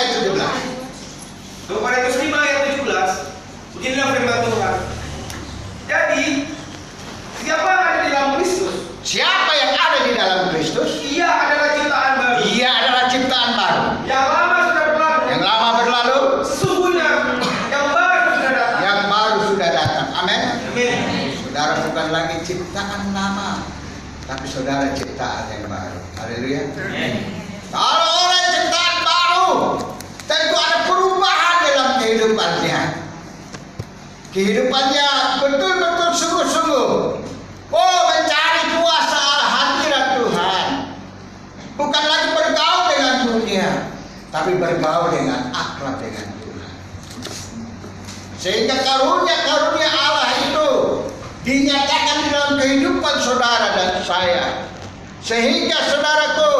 ayat 17. Korintus 5 ayat 17. Beginilah firman Tuhan. Jadi, siapa yang ada di dalam Kristus? Siapa yang ada di dalam Kristus? Ia adalah ciptaan baru. Dia adalah ciptaan baru. Yang lama sudah berlalu. Yang lama berlalu, Sesungguhnya yang baru sudah datang. yang baru sudah datang. Amin. Amin. Saudara bukan lagi ciptaan lama, tapi saudara ciptaan yang baru. Haleluya. Kalau orang ciptaan baru, tentu ada perubahan dalam kehidupannya. Kehidupannya betul-betul sungguh-sungguh. Oh, mencari kuasa hadirat Tuhan. Bukan lagi bergaul dengan dunia, tapi bergaul dengan akrab dengan Tuhan. Sehingga karunia-karunia Allah itu dinyatakan di dalam kehidupan saudara dan saya. Sehingga saudaraku,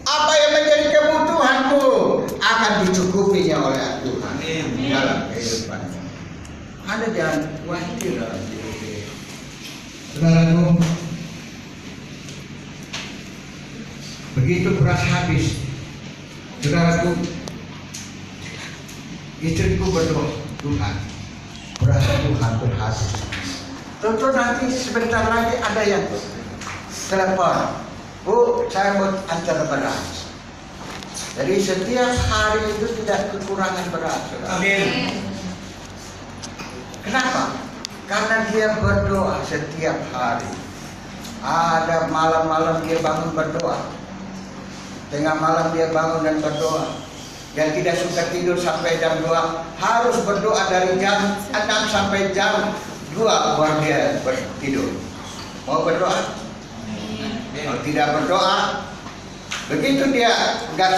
apa yang menjadi kebutuhanmu akan dicukupinya oleh Tuhan dalam kehidupannya. Anda jangan khawatir dalam hidup. Saudaraku, begitu beras habis, saudaraku, istriku berdoa, Tuhan, beras Tuhan berhabis. Tentu nanti sebentar lagi ada yang telepon, Bu, saya mau antar beras. Jadi setiap hari itu tidak kekurangan beras. Saudara. Amin. Kenapa? Karena dia berdoa setiap hari. Ada malam-malam dia bangun berdoa. Tengah malam dia bangun dan berdoa. Yang tidak suka tidur sampai jam 2 harus berdoa dari jam 6 sampai jam 2 baru dia tidur. Mau berdoa? Kalau tidak berdoa, begitu dia nggak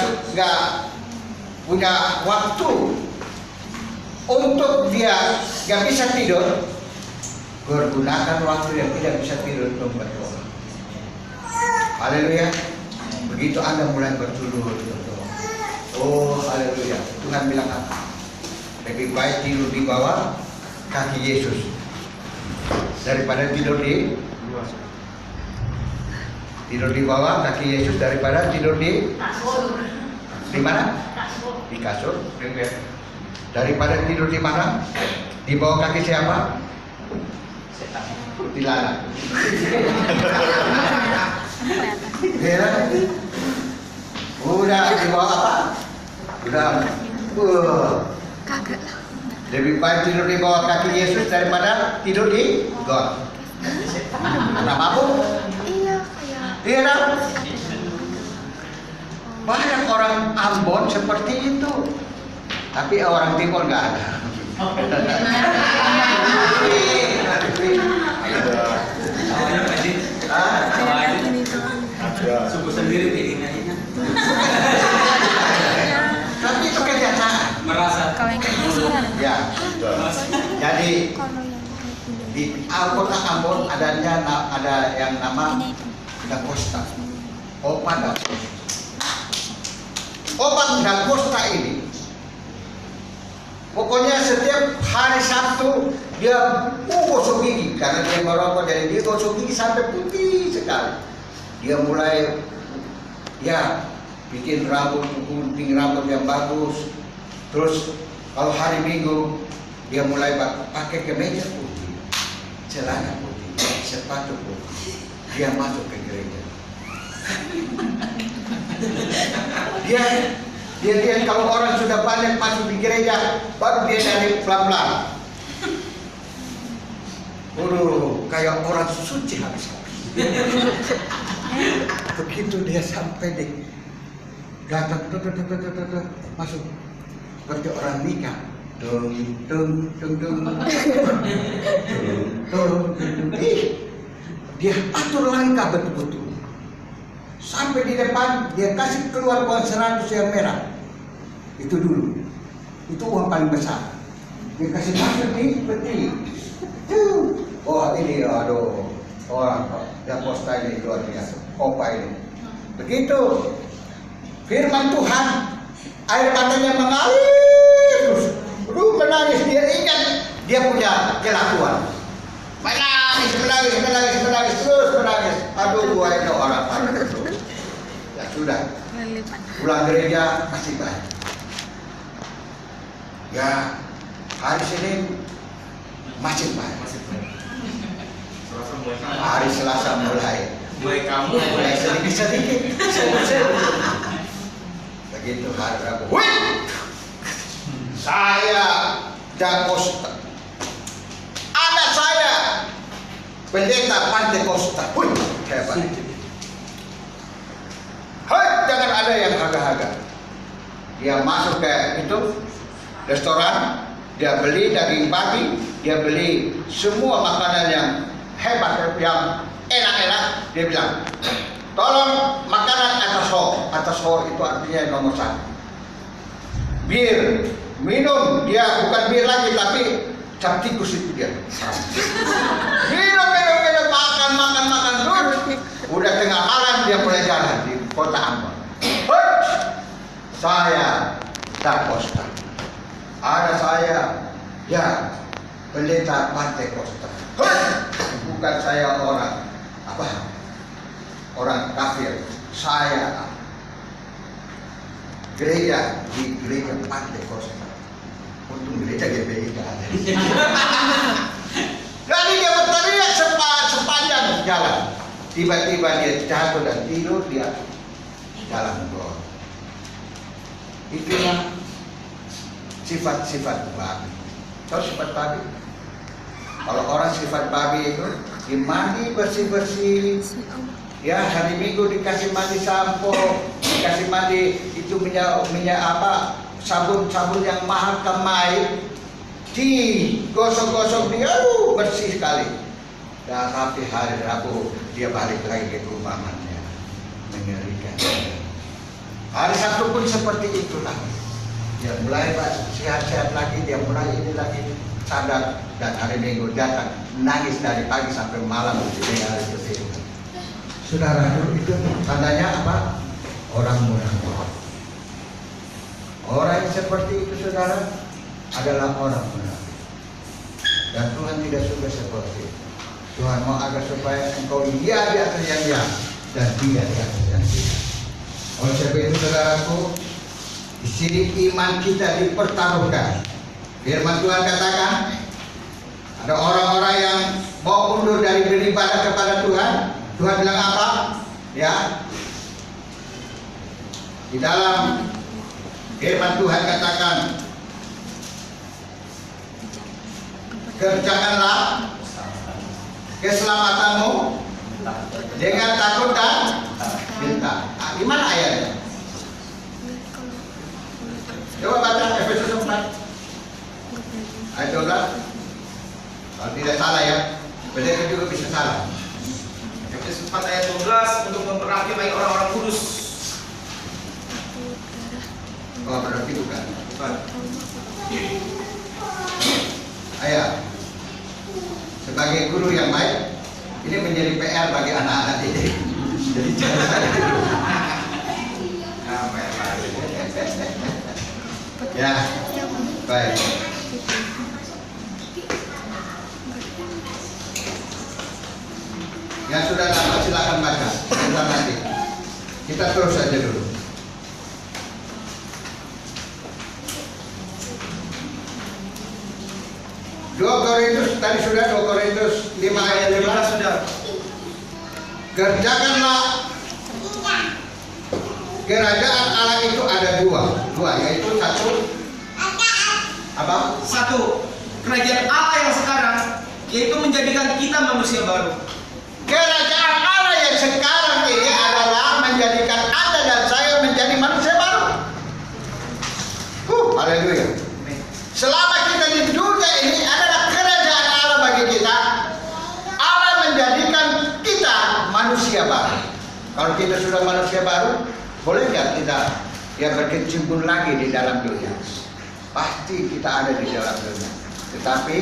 punya waktu untuk dia nggak bisa tidur, pergunakan waktu yang tidak bisa tidur untuk berdoa. Haleluya. Begitu Anda mulai berdoa, oh haleluya, Tuhan bilang apa? Lebih baik tidur di bawah kaki Yesus daripada tidur di bawah kaki Yesus daripada tidur di kasur. Di mana? Di kasur. Daripada tidur di mana? Di bawah kaki siapa? Kuntilanak. Ya. Udah di bawah apa? Udah. Kagak lah. Lebih baik tidur di bawah kaki Yesus daripada tidur di got. Kenapa Bu? Iya, kayak Iya kan? Banyak orang Ambon seperti itu, tapi orang Timur nggak ada. Suku sendiri ini. Tapi itu kenyataan. Merasa. kalau yang kayak gitu Ya. Jadi kalau yang kayak gitu di kota Ambon ada yang nama Dakosta. Opa Dakosta. Opa Dakosta ini, pokoknya setiap hari Sabtu dia gosok gigi karena dia merokok, jadi dia gosok gigi sampai putih sekali. Dia mulai bikin gunting rambut yang bagus. Terus kalau hari Minggu dia mulai pakai kemeja putih, celana putih, sepatu putih. Dia masuk ke gereja. Dia kalau orang sudah banyak masuk di gereja, baru dia dari pelan-pelan. Kayak orang suci habis-habis. Begitu dia sampai di datang masuk seperti orang nikah. Dia atur langkah betul-betul. Sampai di depan dia kasih keluar uang 100 yang merah. Itu dulu. Itu uang paling besar. Dia kasih masuk di peti. Oh ini aduh, orang Dakosta ini luar biasa. Opa ini. Begitu firman Tuhan, air matanya mengalir terus. Menangis, dia ingat dia punya kelakuan. Menangis, terus menangis. Aduh, gua ini orang. Ya sudah, pulang gereja masih baik. Ya, hari Senin macet Pak. Masih banyak. Selasa mulai kamu. Hari Selasa mulai Mulai sedikit. Begitu hari Rabu. Wih! Saya Dakosta. Anak saya pendeta Pantekosta. Wih, hebat. Hei, jangan ada yang harga-harga. Dia masuk ke itu restoran, dia beli daging babi, dia beli semua makanan yang hebat, yang enak-enak. Dia bilang, tolong makanan atas ho. Atas ho itu artinya nomor 1. Bir, minum, dia bukan bir lagi tapi cap tikus itu dia. Minum, makan terus. Udah tengah malam dia mulai jalan di kota Ambon. Saya Dakosta. Ada saya, ya, pendeta Pantekosta. Bukan saya orang kafir. Saya gereja di gereja Pantekosta. Untung gereja GPI tidak ada. Jadi dia berteriak sepanjang jalan. Tiba-tiba dia jatuh dan tidur dia dalam gor. Itulah sifat-sifat babi. Tahu sifat babi? Kalau orang sifat babi itu dimandi bersih-bersih, ya hari Minggu dikasih mandi sampo, dikasih mandi itu minyak apa, sabun yang mahal kemai, digosok-gosok dia, bersih sekali. Dan tapi hari Rabu dia balik lagi ke rumahannya, mengerikan. Hari Sabtu pun seperti itulah. Dia mulai sehat-sehat lagi, dia mulai ini lagi sadar, dan hari Minggu datang nangis dari pagi sampai malam di hari itu. Saudara, itu tandanya apa? Orang munafik. Orang yang seperti itu, saudara, adalah orang munafik. Dan Tuhan tidak suka seperti itu. Tuhan mau agar supaya engkau dia di atas yang dia dan dia di atas yang dia. Oleh sebab itu, saudaraku, di sini iman kita dipertaruhkan. Firman Tuhan katakan, ada orang-orang yang mau mundur dari beribadah kepada Tuhan. Tuhan bilang apa? Ya, di dalam firman Tuhan katakan, kerjakanlah keselamatanmu dengan takut dan cinta. Gimana ayatnya? Coba baca Efesus 4 ayat 12. Kalau tidak salah ya, pendeta juga bisa salah. Efesus 4 ayat 12 untuk memperhati baik orang-orang kudus. Oh, berarti bukan. Bukan. Ayah, sebagai guru yang baik, ini menjadi PR bagi anak-anak ini. Jadi jangan ya, baik. Yang sudah dapat silakan baca. Sebentar nanti. Kita terus saja dulu. Tadi sudah 2 Korintus 5 ayat 15 sudah. Kerjakanlah kerajaan Allah itu ada dua, yaitu satu apa? Satu, kerajaan Allah yang sekarang, yaitu menjadikan kita manusia baru. Kerajaan Allah yang sekarang ini adalah menjadikan Anda dan saya menjadi manusia baru. Haleluya. Selama kita di dunia ini adalah kerajaan Allah bagi kita. Allah menjadikan kita manusia baru. Kalau kita sudah manusia baru, boleh nggak kita berkecimpung lagi di dalam dunia? Pasti kita ada di dalam dunia. Tetapi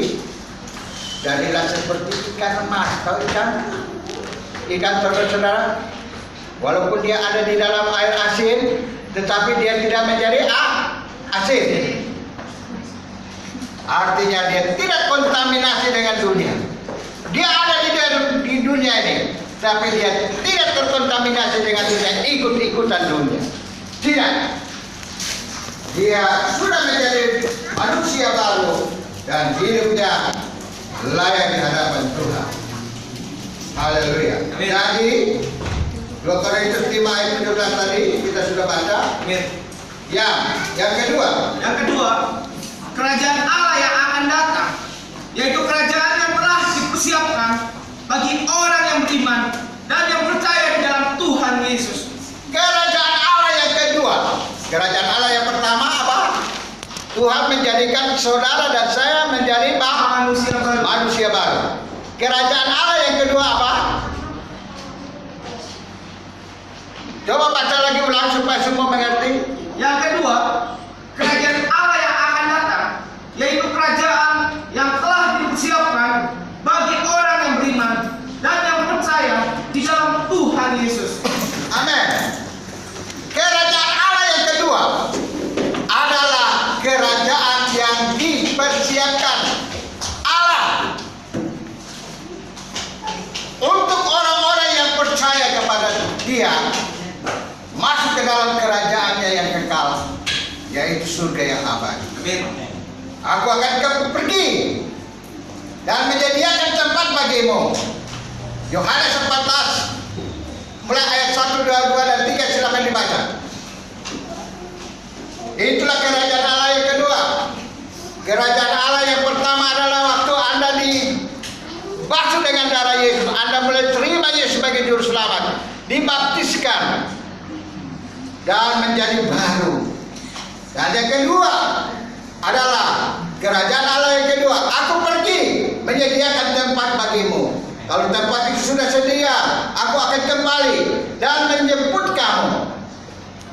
jadilah seperti ikan emas. Tahu ikan saudara-saudara? Walaupun dia ada di dalam air asin, tetapi dia tidak menjadi asin. Artinya dia tidak kontaminasi dengan dunia. Dia ada di dunia ini, tapi dia tidak terkontaminasi dengan dunia, ikut-ikutan dunia. Tidak. dia sudah menjadi manusia baru dan hidupnya layak di hadapan Tuhan. Haleluya. Amin. Jadi 2 Korintus 5 ayat 17 tadi kita sudah baca. Amin. Yang kedua, Kerajaan Allah yang akan datang, yaitu kerajaan yang telah dipersiapkan bagi orang yang beriman dan yang percaya di dalam Tuhan Yesus. kerajaan Allah yang kedua. Kerajaan Allah yang pertama apa? Tuhan menjadikan saudara dan saya menjadi manusia baru. Kerajaan Allah yang kedua apa? Coba baca lagi ulang supaya semua mengerti. Yang kedua, kerajaan Allah yang akan datang, yaitu kerajaan yang telah dipersiapkan bagi orang yang beriman dan yang percaya di dalam Tuhan Yesus. Amin. Kerajaan Allah yang kedua adalah kerajaan yang dipersiapkan Allah untuk orang-orang yang percaya kepada Dia masuk ke dalam kerajaannya yang kekal, yaitu surga yang abadi. Amin. Aku akan pergi dan menyediakan tempat bagimu. Yohanes 14 mulai ayat 1, 2, 2 dan 3 silakan dibaca. Itulah kerajaan Allah yang kedua. Kerajaan Allah yang pertama adalah waktu Anda dibasuh dengan darah Yesus, Anda mulai terima Yesus sebagai juru selamat, dibaptiskan dan menjadi baru. Dan yang kedua adalah kerajaan Allah yang kedua. Aku pergi menyediakan tempat bagimu. Kalau tempat itu sudah sedia, aku akan kembali dan menjemput kamu,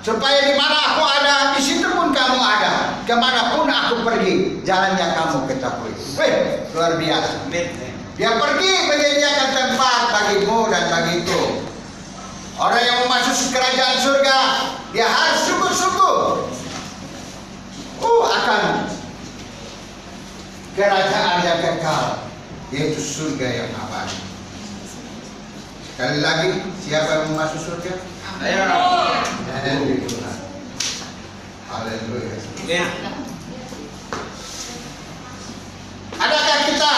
supaya di mana aku ada, di situ pun kamu ada. Kemanapun aku pergi, jalannya kamu ketahui. Wih, luar biasa. Dia pergi menyediakan tempat bagimu dan bagiku. Orang yang mau masuk kerajaan surga, dia harus sungguh-sungguh akan kerajaan yang kekal, yaitu surga yang abadi. Sekali lagi, siapa yang mau masuk surga? Ayo. Haleluya. Haleluya. Adakah kita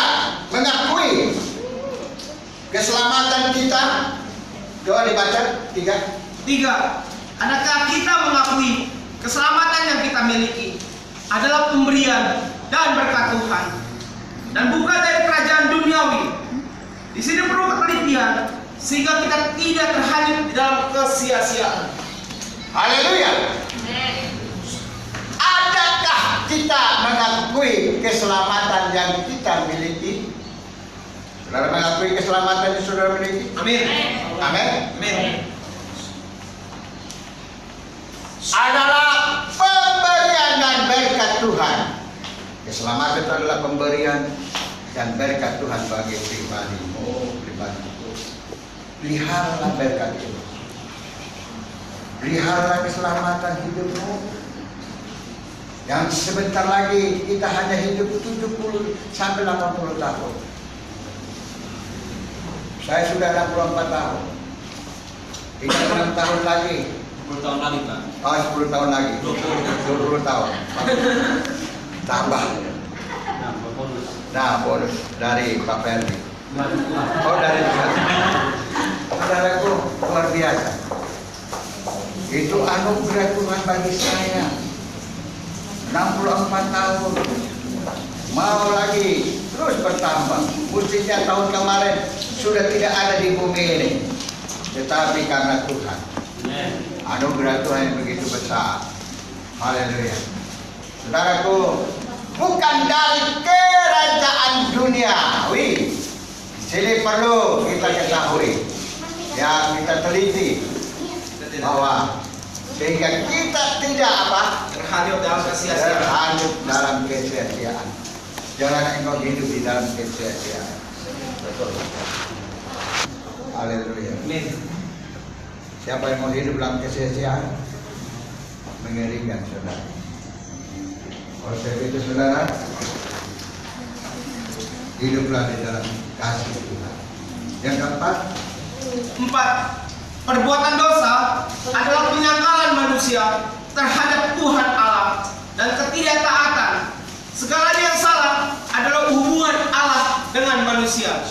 mengakui keselamatan kita? Coba dibaca 3. Adakah kita mengakui keselamatan yang kita miliki adalah pemberian dan berkat Tuhan dan bukan dari kerajaan duniawi? Di sini perlu ketelitian sehingga kita tidak terhanyut di dalam kesia-siaan. Haleluya. Adakah kita mengakui keselamatan yang kita miliki? Saudara mengakui keselamatan yang saudara miliki? Amin. Amin. Amin. Adalah pemberian dan berkat Tuhan. Keselamatan itu adalah pemberian dan berkat Tuhan bagi pribadimu, pribadiku. Peliharalah berkat itu. Peliharalah keselamatan hidupmu. Yang sebentar lagi kita hanya hidup 70 sampai 80 tahun. Saya sudah 64 tahun. Tinggal 6 tahun lagi. 10 tahun lagi, Pak. Oh, 10 tahun lagi. 20 tahun. Tambah. Nah, bonus dari Pak Ferdi. Oh, dari saudaraku, luar biasa. Itu anugerah Tuhan bagi saya. 64 tahun. Mau lagi terus bertambah. Mestinya tahun kemarin sudah tidak ada di bumi ini. Tetapi karena Tuhan, anugerah Tuhan yang begitu besar. Haleluya. Saudaraku, bukan dari kerajaan duniawi. Di sini perlu kita ketahui, ya, kita teliti bahwa sehingga kita tidak Terhanyut dalam kesia-siaan. terhanyut dalam kesia-siaan. Jangan engkau hidup di dalam kesia-siaan. Betul. Haleluya. Amin. Siapa yang mau hidup dalam kesia-siaan? Mengerikan, saudara. Oleh sebab itu, saudara, hiduplah di dalam kasih Tuhan. Yang keempat, 4. Perbuatan dosa adalah penyangkalan manusia terhadap Tuhan Allah dan ketidaktaatan. Segalanya yang salah adalah hubungan Allah dengan manusia.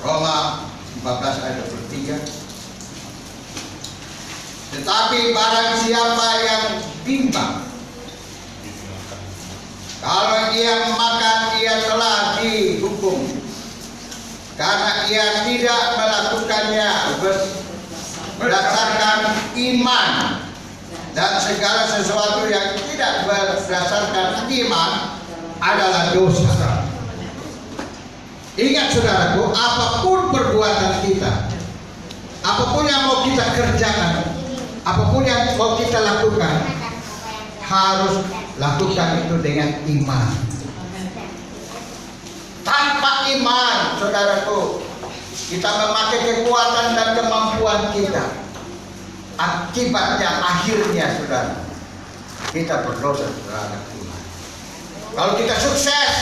Roma 14 ayat 23. Tetapi barang siapa yang bimbang, kalau ia makan, ia telah dihukum, karena ia tidak melakukannya berdasarkan iman, dan segala sesuatu yang tidak berdasarkan iman adalah dosa. Ingat saudaraku, apapun perbuatan kita, apapun yang mau kita kerjakan, apapun yang mau kita lakukan, harus lakukan itu dengan iman. Tanpa iman, saudaraku, kita memakai kekuatan dan kemampuan kita. Akibatnya, akhirnya, saudara, kita berdosa terhadap Tuhan. Kalau kita sukses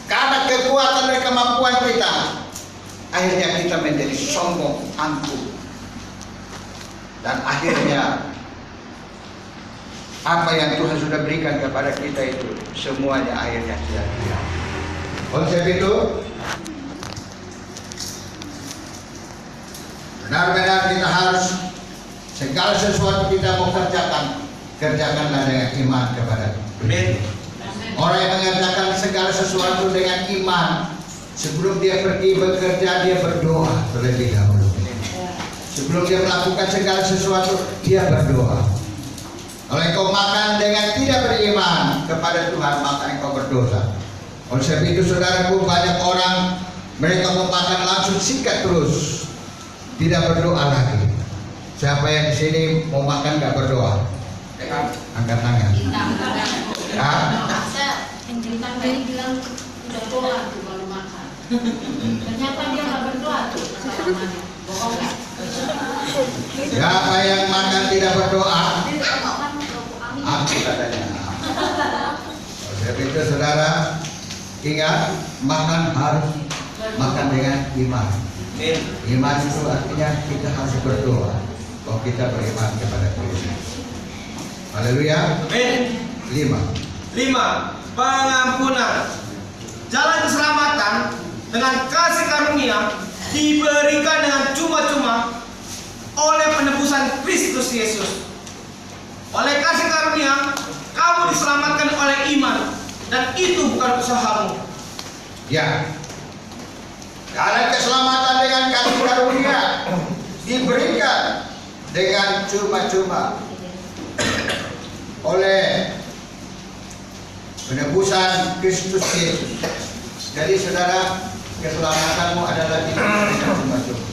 karena kekuatan dan kemampuan kita, akhirnya kita menjadi sombong, angkuh, dan akhirnya apa yang Tuhan sudah berikan kepada kita itu semuanya akhirnya sia-sia. Konsep itu benar-benar kita harus, segala sesuatu kita mau kerjakan, kerjakanlah dengan iman kepada Tuhan. Orang yang mengerjakan segala sesuatu dengan iman, sebelum dia pergi bekerja, dia berdoa terlebih dahulu. Sebelum dia melakukan segala sesuatu, dia berdoa. Kalau engkau makan dengan tidak beriman kepada Tuhan, maka engkau berdosa. Oleh sebab itu, saudaraku, banyak orang mereka mau makan langsung sikat terus, tidak berdoa lagi. Siapa yang di sini mau makan nggak berdoa? Angkat tangan. Ya. Tadi bilang udah doa tuh kalau makan. Ternyata dia nggak berdoa tuh. Bohong nggak? Siapa yang makan tidak berdoa? Aku katanya. Oleh itu, saudara, ingat, makan harus makan dengan iman. Iman itu artinya kita harus berdoa bahwa kita beriman kepada Tuhan. Haleluya. 5. Pengampunan. Jalan keselamatan dengan kasih karunia diberikan dengan cuma-cuma oleh penebusan Kristus Yesus. Oleh kasih karunia kamu diselamatkan oleh iman, dan itu bukan usahamu. Ya. Karena keselamatan dengan kasih karunia diberikan dengan cuma-cuma oleh penebusan Kristus Yesus. Jadi saudara, keselamatanmu adalah diberikan cuma-cuma.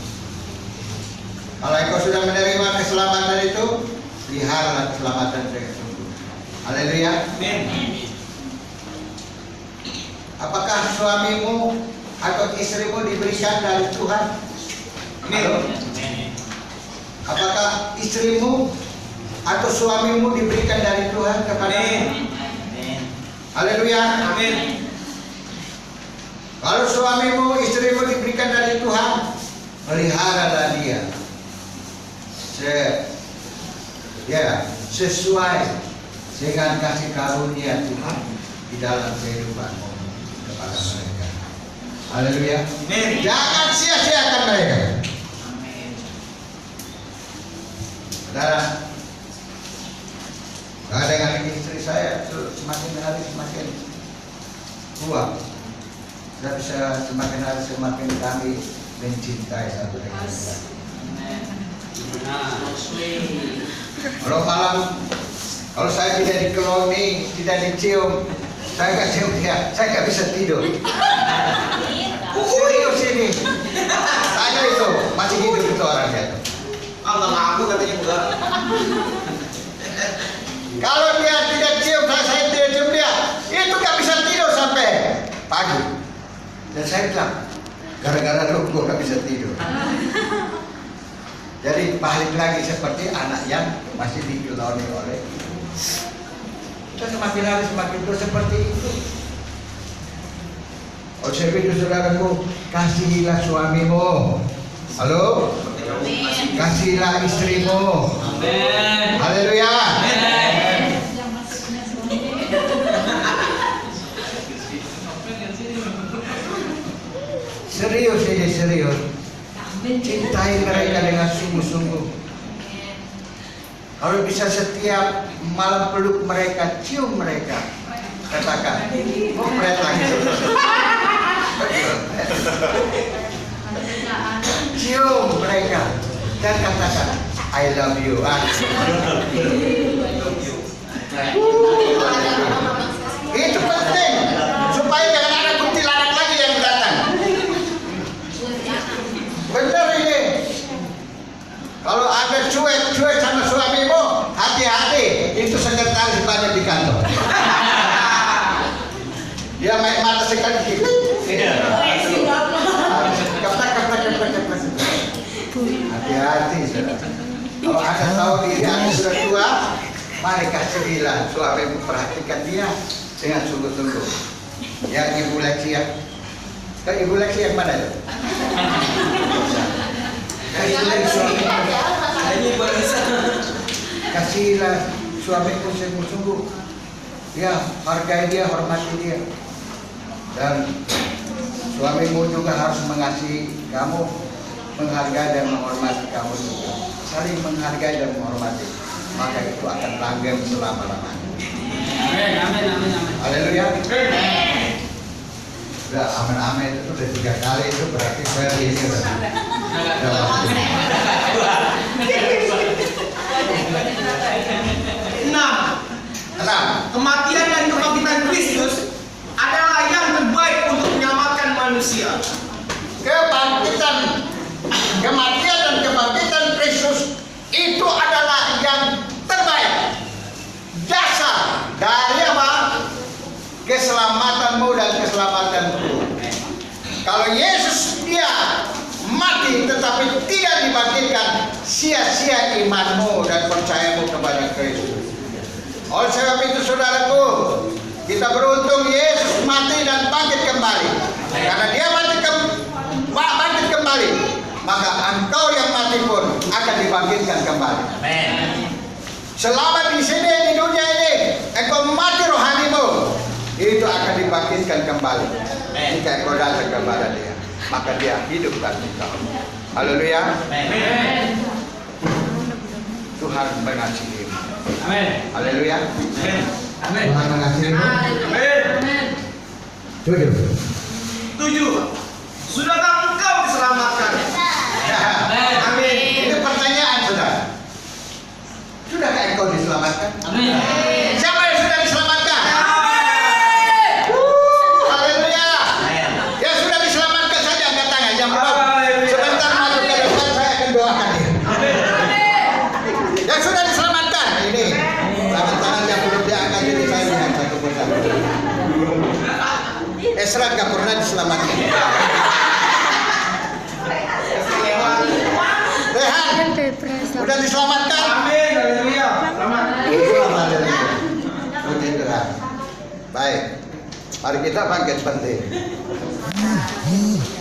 Kalau engkau sudah menerima keselamatan itu, peliharalah keselamatan dengan sungguh. Haleluya. Apakah suamimu atau istrimu diberikan dari Tuhan? Halo? Apakah istrimu atau suamimu diberikan dari Tuhan kepadamu? Haleluya. Amin. Kalau suamimu, istrimu diberikan dari Tuhan, peliharalah dia. Sesuai dengan kasih karunia Tuhan di dalam kehidupanmu kepada mereka. Haleluya. Jangan sia-siakan mereka. Saudara, dengan istri saya itu semakin hari semakin kuat. Dan semakin hari semakin kami mencintai satu dengan lain. Kalau malam, kalau saya tidak dikeloni, tidak dicium, saya nggak cium dia, saya nggak bisa tidur. Serius ini, tanya itu masih hidup itu orangnya. Allah aku katanya enggak. Kalau dia tidak cium, saya tidak cium dia, itu nggak bisa tidur sampai pagi. Dan saya bilang, gara-gara lu gue nggak bisa tidur. Jadi balik lagi seperti anak yang masih dikeloni oleh kita, semakin hari semakin terus seperti itu. Oleh sebab itu, saudaraku, kasihilah suamimu. Halo? Kasihilah istrimu. Amin. Haleluya. Amin. sungguh-sungguh. Kalau bisa setiap malam peluk mereka, cium mereka, katakan, pret lagi. Cium mereka dan katakan, I love you. Itu penting supaya jangan ada kuntilanak lagi yang datang. Benar ini. Kalau ada cuek sama suamimu, hati-hati. Itu sekretaris banyak di kantor. Dia main mata sekali. Keplak. Hati-hati. Kalau ada tahu diri Anda sudah tua, mari kasihlah suamimu, perhatikan dia dengan sungguh-sungguh. Ya Ibu Lexia. Ibu Lexia yang mana ya? Kasihlah suamimu sungguh-sungguh. Ya, hargai dia, hormati dia. Dan suamimu juga harus mengasihi kamu, menghargai dan menghormati kamu juga. Saling menghargai dan menghormati, maka itu akan langgeng selama-lamanya. Amin. Haleluya. Sudah amin itu udah 3 kali, itu berarti saya ini udah. Enam. Kematian dan kebangkitan Kristus adalah yang terbaik untuk menyelamatkan manusia. Kematian dan kebangkitan Kristus itu adalah yang terbaik. Dasar dari apa? Keselamatanmu dan keselamatanku. Kalau Yesus dia mati tetapi tidak dibangkitkan, sia-sia imanmu dan percayamu kepada Kristus. Oleh sebab itu saudaraku, kita beruntung Yesus mati dan bangkit kembali. Karena dia bangkit kembali, maka engkau yang mati pun akan dibangkitkan kembali. Selama di sini di dunia ini, engkau mati rohanimu, itu akan dibangkitkan kembali. Jika engkau datang kepada dia, maka dia hidup dalam engkau. Haleluya. Tuhan mengasihimu. Amin. Haleluya. Amin. Tuhan mengasihimu. Amin. 7. Sudahkah engkau diselamatkan? Amin. Ini pertanyaan saudara. Sudahkah engkau diselamatkan? Amin. Siapa yang sudah diselamatkan? Haleluya. Yang sudah diselamatkan saja angkat tangan. Yang belum, sebentar masuk ke depan saya akan doakan dia. Yang sudah diselamatkan ini. Tangan yang belum diangkat jadi saya yang satu persatu. Esra gak pernah diselamatkan. Rehan, udah diselamatkan? Amin. Haleluya. Selamat. Selamat. Puji Tuhan. Baik, mari kita bangkit penting.